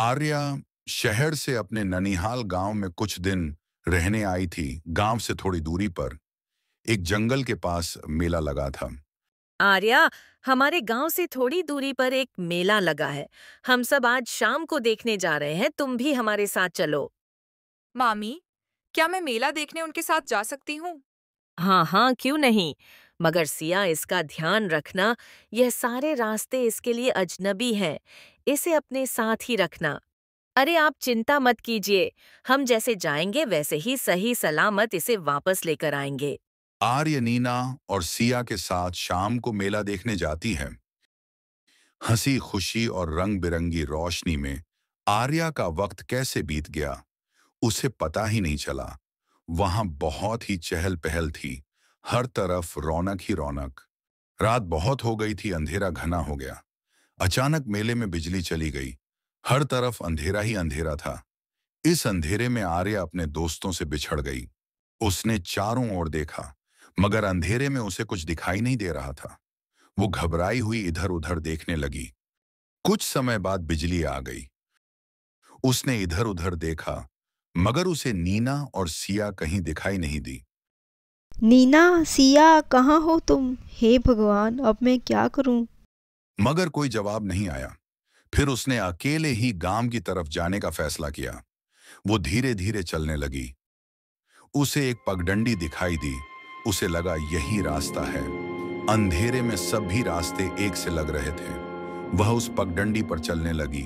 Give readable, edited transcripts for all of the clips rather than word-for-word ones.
आर्या शहर से अपने ननिहाल गांव में कुछ दिन रहने आई थी। गांव से थोड़ी दूरी पर एक जंगल के पास मेला लगा था। आर्या, हमारे गांव से थोड़ी दूरी पर एक मेला लगा है। हम सब आज शाम को देखने जा रहे हैं, तुम भी हमारे साथ चलो। मामी, क्या मैं मेला देखने उनके साथ जा सकती हूँ? हाँ हाँ, क्यों नहीं। मगर सिया, इसका ध्यान रखना, यह सारे रास्ते इसके लिए अजनबी हैं। इसे अपने साथ ही रखना। अरे आप चिंता मत कीजिए, हम जैसे जाएंगे वैसे ही सही सलामत इसे वापस लेकर आएंगे। आर्य नीना और सिया के साथ शाम को मेला देखने जाती है। हंसी खुशी और रंग बिरंगी रोशनी में आर्या का वक्त कैसे बीत गया उसे पता ही नहीं चला। वहां बहुत ही चहल पहल थी, हर तरफ रौनक ही रौनक। रात बहुत हो गई थी, अंधेरा घना हो गया। अचानक मेले में बिजली चली गई। हर तरफ अंधेरा ही अंधेरा था। इस अंधेरे में आर्या अपने दोस्तों से बिछड़ गई। उसने चारों ओर देखा, मगर अंधेरे में उसे कुछ दिखाई नहीं दे रहा था। वो घबराई हुई इधर उधर देखने लगी। कुछ समय बाद बिजली आ गई। उसने इधर उधर देखा, मगर उसे नीना और सिया कहीं दिखाई नहीं दी। नीना, सिया, कहाँ हो तुम? हे भगवान, अब मैं क्या करूं? मगर कोई जवाब नहीं आया। फिर उसने अकेले ही गांव की तरफ जाने का फैसला किया। वो धीरे धीरे चलने लगी। उसे एक पगडंडी दिखाई दी। उसे लगा यही रास्ता है। अंधेरे में सभी रास्ते एक से लग रहे थे। वह उस पगडंडी पर चलने लगी।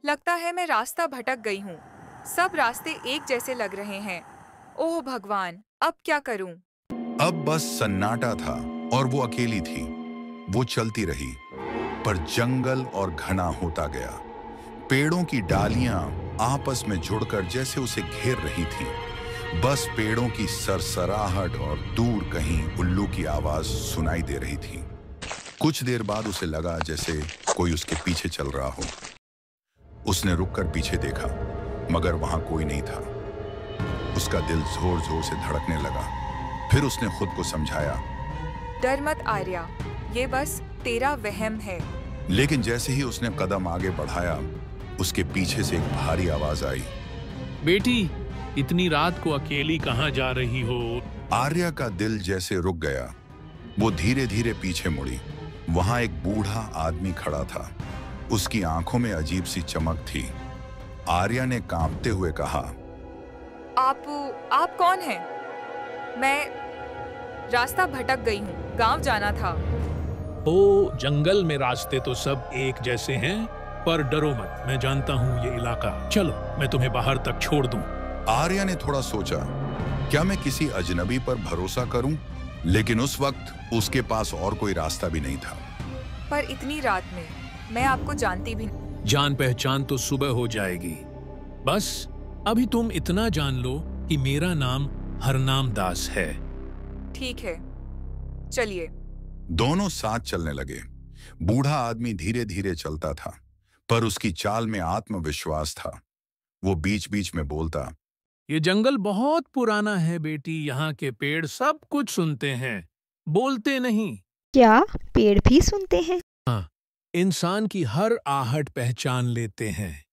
लगता है मैं रास्ता भटक गई हूँ। सब रास्ते एक जैसे लग रहे हैं। ओह भगवान, अब क्या करूं? अब बस सन्नाटा था और वो अकेली थी। वो चलती रही, पर जंगल और घना होता गया। पेड़ों की डालियां आपस में जुड़कर जैसे उसे घेर रही थी। बस पेड़ों की सरसराहट और दूर कहीं उल्लू की आवाज सुनाई दे रही थी। कुछ देर बाद उसे लगा जैसे कोई उसके पीछे चल रहा हो। उसने रुककर पीछे देखा, मगर वहां कोई नहीं था। उसका दिल जोर जोर से धड़कने लगा। फिर उसने खुद को समझाया, डर मत आर्या, ये बस तेरा वहम है। लेकिन जैसे ही उसने कदम आगे बढ़ाया, उसके पीछे से एक भारी आवाज आई। बेटी, इतनी रात को अकेली कहाँ जा रही हो? आर्या का दिल जैसे रुक गया। वो धीरे धीरे पीछे मुड़ी। वहां एक बूढ़ा आदमी खड़ा था। उसकी आंखों में अजीब सी चमक थी। आर्या ने कांपते हुए कहा, आप कौन हैं? मैं रास्ता भटक गई हूँ, गांव जाना था। ओ, जंगल में रास्ते तो सब एक जैसे हैं, पर डरो मत, मैं जानता हूँ ये इलाका। चलो, मैं तुम्हें बाहर तक छोड़ दूं। आर्या ने थोड़ा सोचा, क्या मैं किसी अजनबी पर भरोसा करूं? लेकिन उस वक्त उसके पास और कोई रास्ता भी नहीं था। पर इतनी रात में मैं आपको जानती भी नहीं। जान पहचान तो सुबह हो जाएगी। बस अभी तुम इतना जान लो कि मेरा नाम हरनाम दास है। ठीक है, चलिए। दोनों साथ चलने लगे। बूढ़ा आदमी धीरे धीरे चलता था, पर उसकी चाल में आत्मविश्वास था। वो बीच बीच में बोलता, ये जंगल बहुत पुराना है बेटी, यहाँ के पेड़ सब कुछ सुनते हैं, बोलते नहीं। क्या पेड़ भी सुनते हैं? हाँ, इंसान की हर आहट पहचान लेते हैं।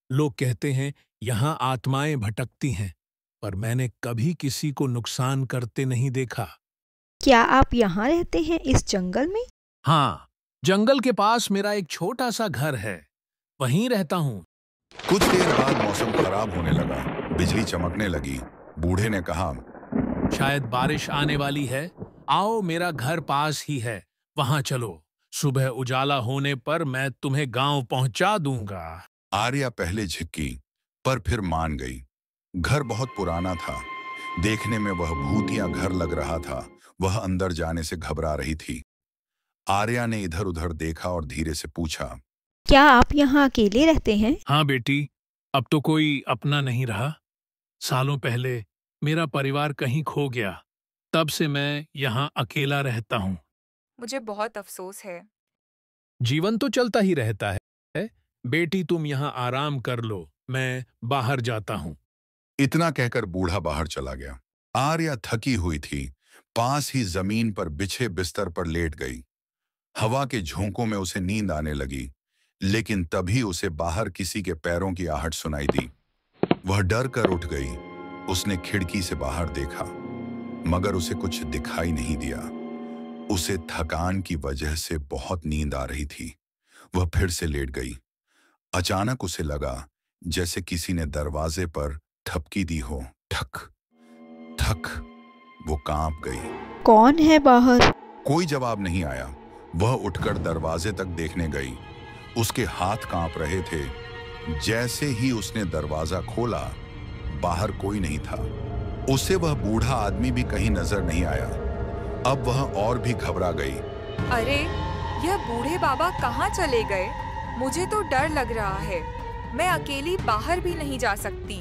लोग कहते हैं यहाँ आत्माएं भटकती हैं, पर मैंने कभी किसी को नुकसान करते नहीं देखा। क्या आप यहाँ रहते हैं, इस जंगल में? हाँ, जंगल के पास मेरा एक छोटा सा घर है, वहीं रहता हूँ। कुछ देर बाद मौसम खराब होने लगा। बिजली चमकने लगी। बूढ़े ने कहा, शायद बारिश आने वाली है। आओ, मेरा घर पास ही है, वहां चलो। सुबह उजाला होने पर मैं तुम्हें गांव पहुंचा दूंगा। आर्या पहले झिकी, पर फिर मान गई। घर बहुत पुराना था। देखने में वह भूतिया घर लग रहा था। वह अंदर जाने से घबरा रही थी। आर्या ने इधर उधर देखा और धीरे से पूछा, क्या आप यहाँ अकेले रहते हैं? हाँ बेटी, अब तो कोई अपना नहीं रहा। सालों पहले मेरा परिवार कहीं खो गया, तब से मैं यहाँ अकेला रहता हूँ। मुझे बहुत अफसोस है। जीवन तो चलता ही रहता है। बेटी, तुम यहाँ आराम कर लो, मैं बाहर जाता हूँ। इतना कहकर बूढ़ा बाहर चला गया। आर्या थकी हुई थी। पास ही जमीन पर बिछे बिस्तर पर लेट गई। हवा के झोंकों में उसे नींद आने लगी। लेकिन तभी उसे बाहर किसी के पैरों की आहट सुनाई दी। वह डर कर उठ गई। उसने खिड़की से बाहर देखा, मगर उसे कुछ दिखाई नहीं दिया। उसे थकान की वजह से बहुत नींद आ रही थी। वह फिर से लेट गई। अचानक उसे लगा जैसे किसी ने दरवाजे पर ठपकी दी हो। ठक ठक। वो कांप गई। कौन है बाहर? कोई जवाब नहीं आया। वह उठकर दरवाजे तक देखने गई। उसके हाथ कांप रहे थे। जैसे ही उसने दरवाजा खोला, बाहर कोई नहीं था। उसे वह बूढ़ा आदमी भी कहीं नजर नहीं आया। अब वह और भी घबरा गई। अरे, यह बूढ़े बाबा कहाँ चले गए? मुझे तो डर लग रहा है। मैं अकेली बाहर भी नहीं जा सकती।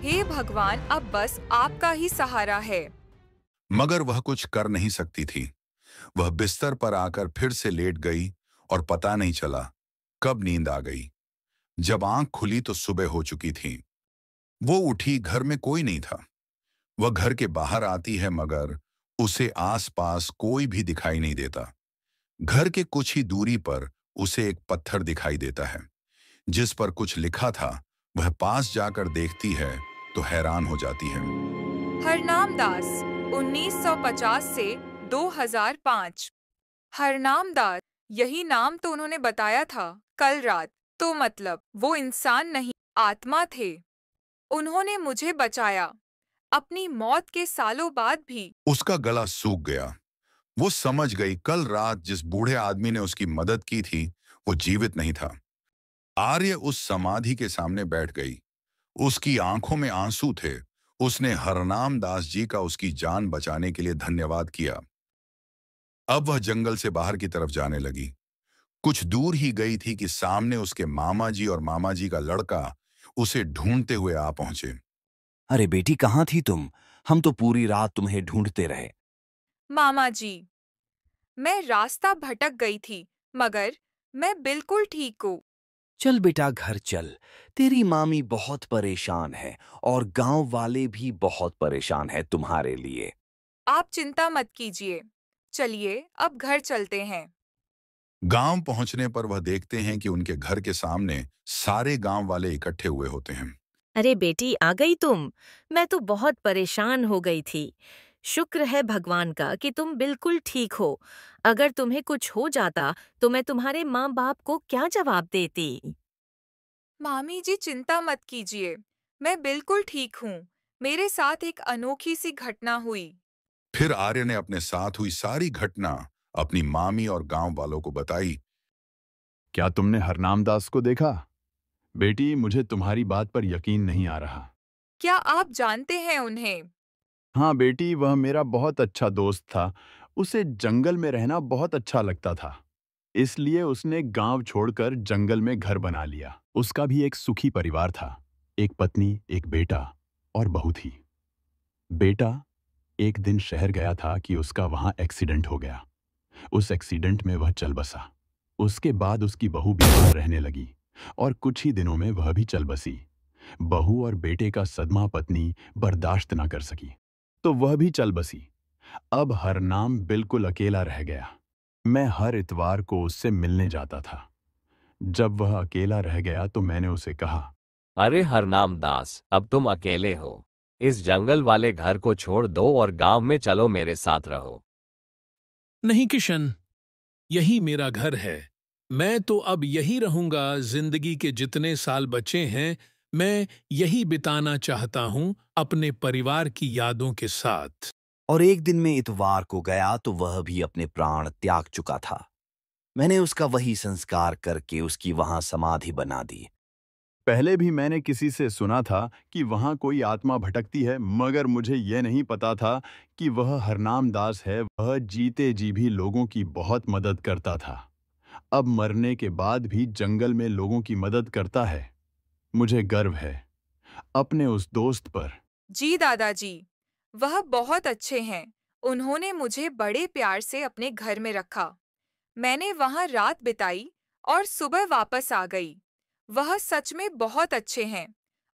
हे भगवान, अब बस आपका ही सहारा है। मगर वह कुछ कर नहीं सकती थी। वह बिस्तर पर आकर फिर से लेट गई और पता नहीं चला कब नींद आ गई। जब आंख खुली तो सुबह हो चुकी थी। वो उठी, घर में कोई नहीं था। वह घर के बाहर आती है, मगर उसे आसपास कोई भी दिखाई नहीं देता। घर के कुछ ही दूरी पर उसे एक पत्थर दिखाई देता है जिस पर कुछ लिखा था। वह पास जाकर देखती है तो हैरान हो जाती है। हरनाम दास, 1950 से 2005। हरनाम दास, यही नाम तो उन्होंने बताया था कल रात। तो मतलब वो इंसान नहीं, आत्मा थे। उन्होंने मुझे बचाया। अपनी मौत के सालों बाद भी। उसका गला सूख गया। वो समझ गई कल रात जिस बूढ़े आदमी ने उसकी मदद की थी वो जीवित नहीं था। आर्य उस समाधि के सामने बैठ गई। उसकी आंखों में आंसू थे। उसने हरनाम दास जी का उसकी जान बचाने के लिए धन्यवाद किया। अब वह जंगल से बाहर की तरफ जाने लगी। कुछ दूर ही गई थी कि सामने उसके मामा जी और मामा जी का लड़का उसे ढूंढते हुए आ पहुंचे। अरे बेटी, कहाँ थी तुम? हम तो पूरी रात तुम्हें ढूंढते रहे। मामा जी, मैं रास्ता भटक गई थी, मगर मैं बिल्कुल ठीक हूँ। चल बेटा, घर चल। तेरी मामी बहुत परेशान है और गांव वाले भी बहुत परेशान है तुम्हारे लिए। आप चिंता मत कीजिए। चलिए अब घर चलते हैं। गांव पहुंचने पर वह देखते हैं कि उनके घर के सामने सारे गांव वाले इकट्ठे हुए होते हैं। अरे बेटी, आ गई तुम। मैं तो बहुत परेशान हो गई थी। शुक्र है भगवान का कि तुम बिल्कुल ठीक हो। अगर तुम्हें कुछ हो जाता तो मैं तुम्हारे माँ बाप को क्या जवाब देती? मामी जी, चिंता मत कीजिए। मैं बिल्कुल ठीक हूँ। मेरे साथ एक अनोखी सी घटना हुई। फिर आर्य ने अपने साथ हुई सारी घटना अपनी मामी और गांव वालों को बताई। क्या तुमने हरनाम दास को देखा? बेटी, मुझे तुम्हारी बात पर यकीन नहीं आ रहा। क्या आप जानते हैं उन्हें? हाँ बेटी, वह मेरा बहुत अच्छा दोस्त था। उसे जंगल में रहना बहुत अच्छा लगता था, इसलिए उसने गांव छोड़कर जंगल में घर बना लिया। उसका भी एक सुखी परिवार था। एक पत्नी, एक बेटा और बहू थी। बेटा एक दिन शहर गया था कि उसका वहां एक्सीडेंट हो गया। उस एक्सीडेंट में वह चल बसा। उसके बाद उसकी बहू बीमार रहने लगी और कुछ ही दिनों में वह भी चल बसी। बहू और बेटे का सदमा पत्नी बर्दाश्त न कर सकी, तो वह भी चल बसी। अब हरनाम बिल्कुल अकेला रह गया। मैं हर इतवार को उससे मिलने जाता था। जब वह अकेला रह गया तो मैंने उसे कहा, अरे हरनाम दास, अब तुम अकेले हो। इस जंगल वाले घर को छोड़ दो और गांव में चलो, मेरे साथ रहो। नहीं किशन, यही मेरा घर है। मैं तो अब यही रहूंगा। जिंदगी के जितने साल बचे हैं मैं यही बिताना चाहता हूं अपने परिवार की यादों के साथ। और एक दिन मैं इतवार को गया तो वह भी अपने प्राण त्याग चुका था। मैंने उसका वही संस्कार करके उसकी वहां समाधि बना दी। पहले भी मैंने किसी से सुना था कि वहां कोई आत्मा भटकती है, मगर मुझे यह नहीं पता था कि वह हरनाम दास है। वह जीते जी भी लोगों की बहुत मदद करता था। अब मरने के बाद भी जंगल में लोगों की मदद करता है। मुझे गर्व है अपने उस दोस्त पर। जी दादाजी, वह बहुत अच्छे हैं। उन्होंने मुझे बड़े प्यार से अपने घर में रखा। मैंने वहां रात बिताई और सुबह वापस आ गई। वह सच में बहुत अच्छे हैं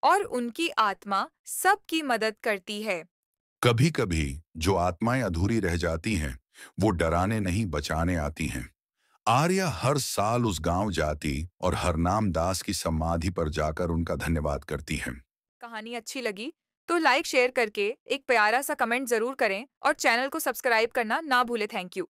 और उनकी आत्मा सबकी मदद करती है। कभी कभी जो आत्माएं अधूरी रह जाती हैं वो डराने नहीं बचाने आती हैं। आर्या हर साल उस गांव जाती और हरनाम दास की समाधि पर जाकर उनका धन्यवाद करती है। कहानी अच्छी लगी तो लाइक शेयर करके एक प्यारा सा कमेंट जरूर करें और चैनल को सब्सक्राइब करना ना भूलें। Thank you.